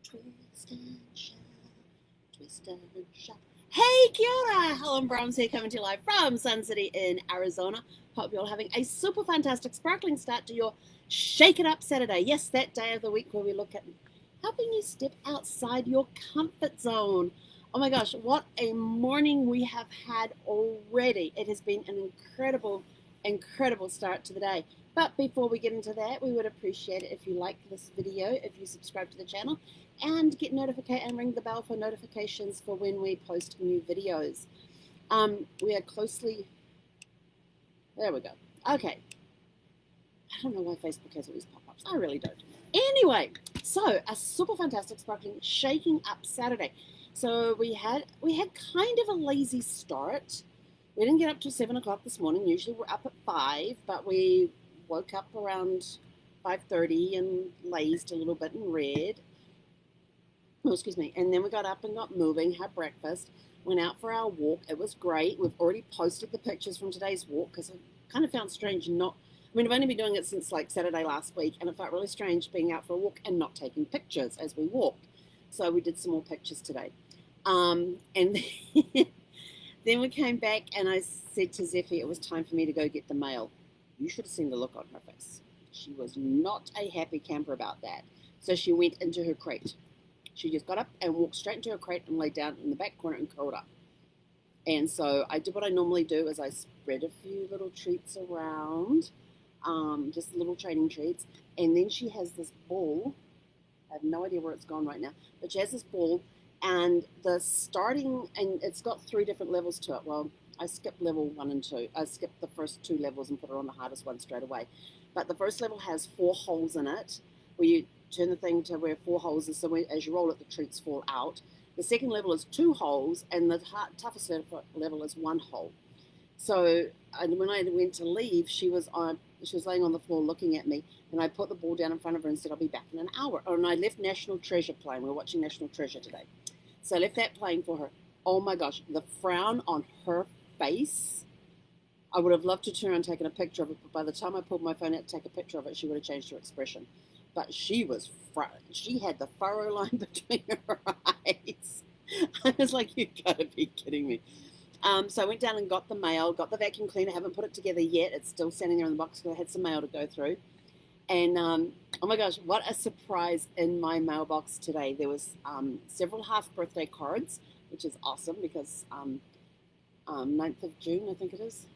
Twist and shout, twist and shout. Hey, kia ora! Helen Brahms here, coming to you live from Sun City in Arizona. Hope you're all having a super fantastic, sparkling start to your Shake It Up Saturday. Yes, that day of the week where we look at helping you step outside your comfort zone. Oh my gosh, what a morning we have had already. It has been an incredible start to the day. But before we get into that, we would appreciate it if you like this video, if you subscribe to the channel, and get notified and ring the bell for notifications for when we post new videos. We are closely, there we go. Okay. I don't know why Facebook has all these pop-ups. I really don't. Anyway, so a super fantastic, sparkling, shaking up Saturday. So we had kind of a lazy start. We didn't get up till 7 o'clock this morning. Usually we're up at 5, but we woke up around 5:30 and lazed a little bit and read. Oh, excuse me. And then we got up and got moving, had breakfast, went out for our walk. It was great. We've already posted the pictures from today's walk because I kind of found strange I've only been doing it since like Saturday last week, and it felt really strange being out for a walk and not taking pictures as we walked. So we did some more pictures today. And then we came back and I said to Zephy it was time for me to go get the mail. You should have seen the look on her face. She was not a happy camper about that. So she went into her crate. She just got up and walked straight into her crate and lay down in the back corner and curled up. And so I did what I normally do is I spread a few little treats around, just little training treats. And then she has this ball. I have no idea where it's gone right now, but she has this ball, and and it's got 3 different levels to it. Well, I skipped level 1 and 2. I skipped the first 2 levels and put her on the hardest one straight away. But the first level has 4 holes in it, where you turn the thing to where 4 holes is, so as you roll it, the treats fall out. The second level is 2 holes, and the toughest level is 1 hole. So when I went to leave, she was laying on the floor looking at me, and I put the ball down in front of her and said, I'll be back in an hour. And I left National Treasure playing. We were watching National Treasure today. So I left that playing for her. Oh my gosh, the frown on her face. I would have loved to turn around and taken a picture of it, but by the time I pulled my phone out to take a picture of it, she would have changed her expression. But she had the furrow line between her eyes. I was like, you gotta be kidding me. So I went down and got the mail, got the vacuum cleaner. I haven't put it together yet. It's still standing there in the box because I had some mail to go through. And oh my gosh, what a surprise in my mailbox today. There was several half birthday cards, which is awesome because 9th of June, I think it is.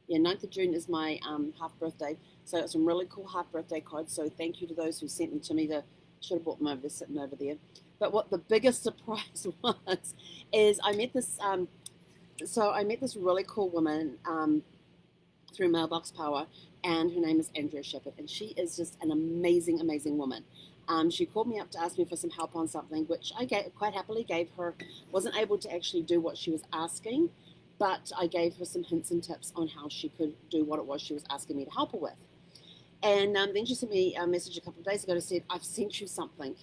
Yeah, 9th of June is my half birthday. So some really cool half birthday cards. So thank you to those who sent them to me. Should have brought them over. They're sitting over there. But what the biggest surprise was is I met this really cool woman through Mailbox Power, and her name is Andrea Shepherd, and she is just an amazing woman. She called me up to ask me for some help on something, which I quite happily gave her. Wasn't able to actually do what she was asking, but I gave her some hints and tips on how she could do what it was she was asking me to help her with. And then she sent me a message a couple of days ago that said, I've sent you something,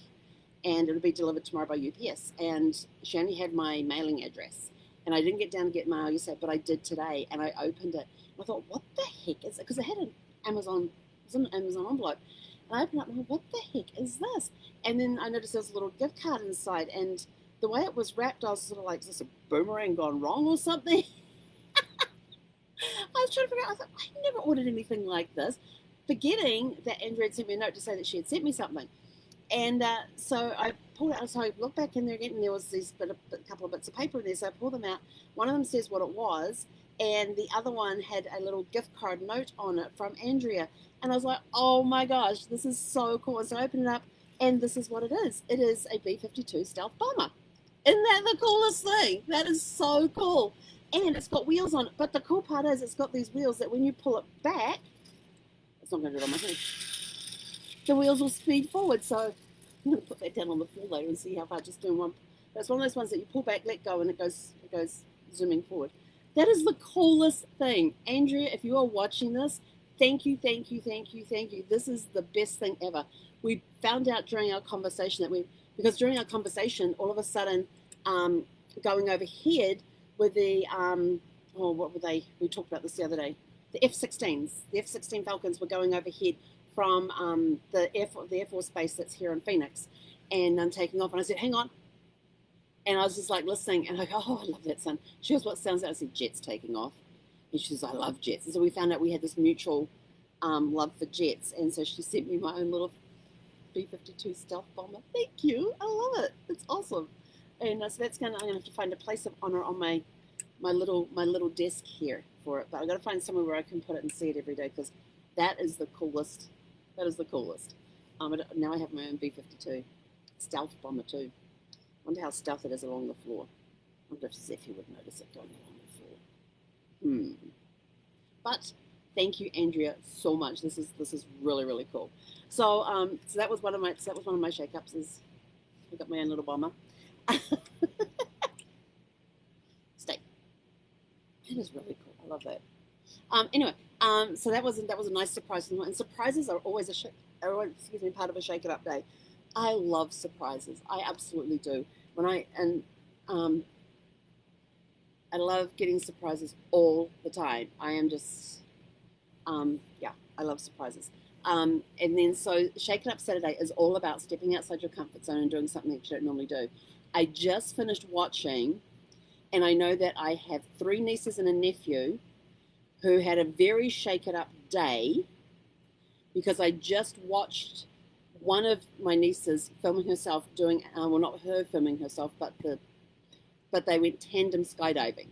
and it'll be delivered tomorrow by UPS. And she only had my mailing address. And I didn't get down to get mail yesterday, but I did today. And I opened it. And I thought, what the heck is it? Because I had an Amazon envelope. And I opened it up and I thought, what the heck is this? And then I noticed there was a little gift card inside. And the way it was wrapped, I was sort of like, is this a boomerang gone wrong or something? I was trying to figure out, I thought, I never ordered anything like this, forgetting that Andrea had sent me a note to say that she had sent me something. And so I pulled out, so I looked back in there again, and there was a couple of bits of paper in there, so I pulled them out. One of them says what it was, and the other one had a little gift card note on it from Andrea. And I was like, oh my gosh, this is so cool. And so I opened it up, and this is what it is. It is a B-52 stealth bomber. Isn't that the coolest thing? That is so cool. And it's got wheels on it. But the cool part is it's got these wheels that when you pull it back, it's not going to do it on my head, the wheels will speed forward. So I'm going to put that down on the floor later and see how far just doing one. But it's one of those ones that you pull back, let go, and it goes zooming forward. That is the coolest thing. Andrea, if you are watching this, thank you. This is the best thing ever. We found out during our conversation because during our conversation, all of a sudden, going overhead with the, what were they? We talked about this the other day. The F-16s. The F-16 Falcons were going overhead from the Air Force base that's here in Phoenix, and I'm taking off. And I said, "Hang on." And I was just like listening, and I go, "Oh, I love that sound." She goes, "What sounds that?" I said, "Jets taking off." And she says, "I love jets." And so we found out we had this mutual love for jets. And so she sent me my own little B-52 stealth bomber. Thank you. I love it. It's awesome. And so I'm gonna have to find a place of honor on my little desk here for it. But I got to find somewhere where I can put it and see it every day, because that is the coolest. That is the coolest. Now I have my own B-52 stealth bomber too. I wonder how stealth it is along the floor. I wonder if Zephyr would notice it going along the floor. But thank you, Andrea, so much. This is really, really cool. So that was one of my shake-ups. Is I got my own little bomber. Stay. It is really cool. I love that. Anyway, so that was a nice surprise, and surprises are always part of a shake it up day. I love surprises. I absolutely do. I love getting surprises all the time. I am just, I love surprises. And then so Shake It Up Saturday is all about stepping outside your comfort zone and doing something that you don't normally do. I just finished watching, and I know that I have 3 nieces and a nephew who had a very Shake It Up day, because I just watched one of my nieces filming herself doing, well, not her filming herself, but they went tandem skydiving.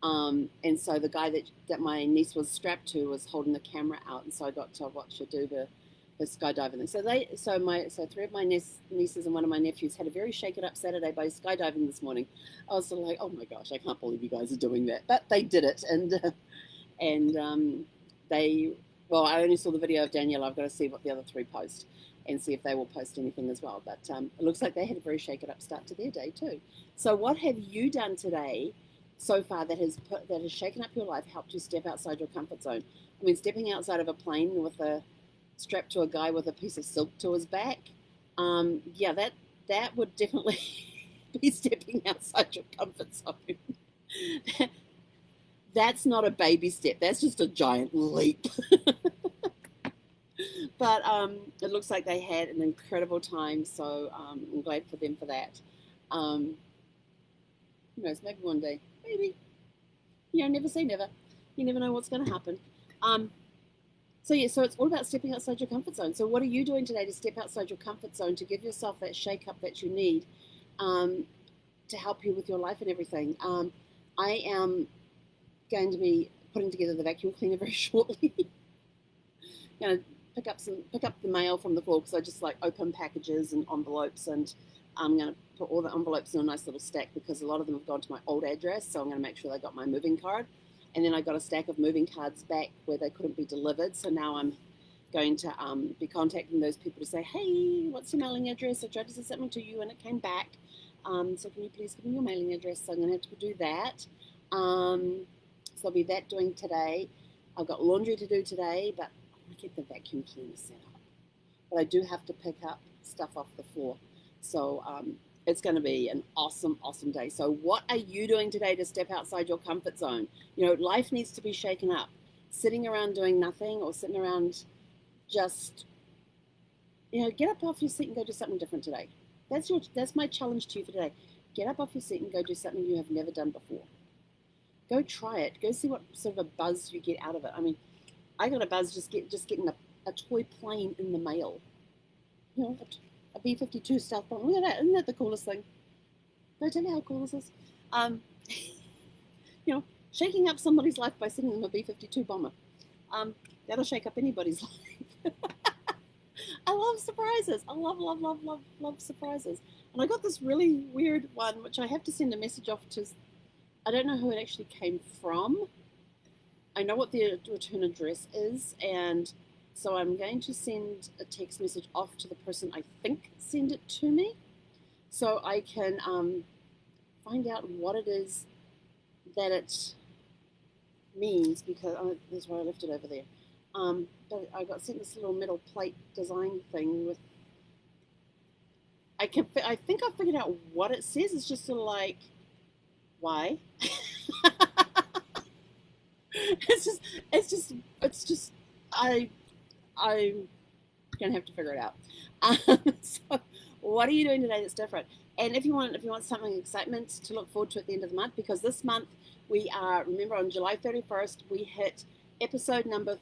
And so the guy that my niece was strapped to was holding the camera out, and so I got to watch her do the skydiving thing. So 3 of my nieces and one of my nephews had a very Shake It Up Saturday by skydiving this morning. I was sort of like, oh my gosh, I can't believe you guys are doing that, but they did it, I only saw the video of Danielle. I've got to see what the other 3 post and see if they will post anything as well. But it looks like they had a very Shake It Up start to their day too. So what have you done today so far that has shaken up your life, helped you step outside your comfort zone? I mean, stepping outside of a plane with strapped to a guy with a piece of silk to his back, that would definitely be stepping outside your comfort zone. That's not a baby step. That's just a giant leap. But it looks like they had an incredible time, so I'm glad for them for that. Who knows, maybe one day. Maybe. Never say never. You never know what's going to happen. So it's all about stepping outside your comfort zone. So what are you doing today to step outside your comfort zone, to give yourself that shake-up that you need to help you with your life and everything? I am going to be putting together the vacuum cleaner very shortly. Going to pick up the mail from the floor, because I just like open packages and envelopes, and I'm going to put all the envelopes in a nice little stack, because a lot of them have gone to my old address, so I'm going to make sure they got my moving card. And then I got a stack of moving cards back where they couldn't be delivered, so now I'm going to be contacting those people to say, hey, what's your mailing address? I tried to send something to you and it came back, so can you please give me your mailing address? So I'm going to have to do that. So I'll be doing today. I've got laundry to do today, but I want to get the vacuum cleaner set up. But I do have to pick up stuff off the floor. So it's going to be an awesome, awesome day. So what are you doing today to step outside your comfort zone? Life needs to be shaken up. Sitting around doing nothing, or sitting around just, get up off your seat and go do something different today. That's my challenge to you for today. Get up off your seat and go do something you have never done before. Go try it. Go see what sort of a buzz you get out of it. I mean, I got a buzz just getting a toy plane in the mail. A B-52 stealth bomber. Look at that. Isn't that the coolest thing? Did I tell you how cool this is? Shaking up somebody's life by sending them a B-52 bomber. That'll shake up anybody's life. I love surprises. I love, love, love, love, love surprises. And I got this really weird one, which I have to send a message off to. I don't know who it actually came from. I know what the return address is, and so I'm going to send a text message off to the person I think sent it to me, so I can find out what it is that it means, because that's where I left it over there. But I got sent this little metal plate design thing with. I think I figured out what it says. It's just sort of like, why? it's just I Gonna have to figure it out. So what are you doing today that's different? And if you want something excitement to look forward to at the end of the month, because this month we are, remember, on July 31st we hit episode number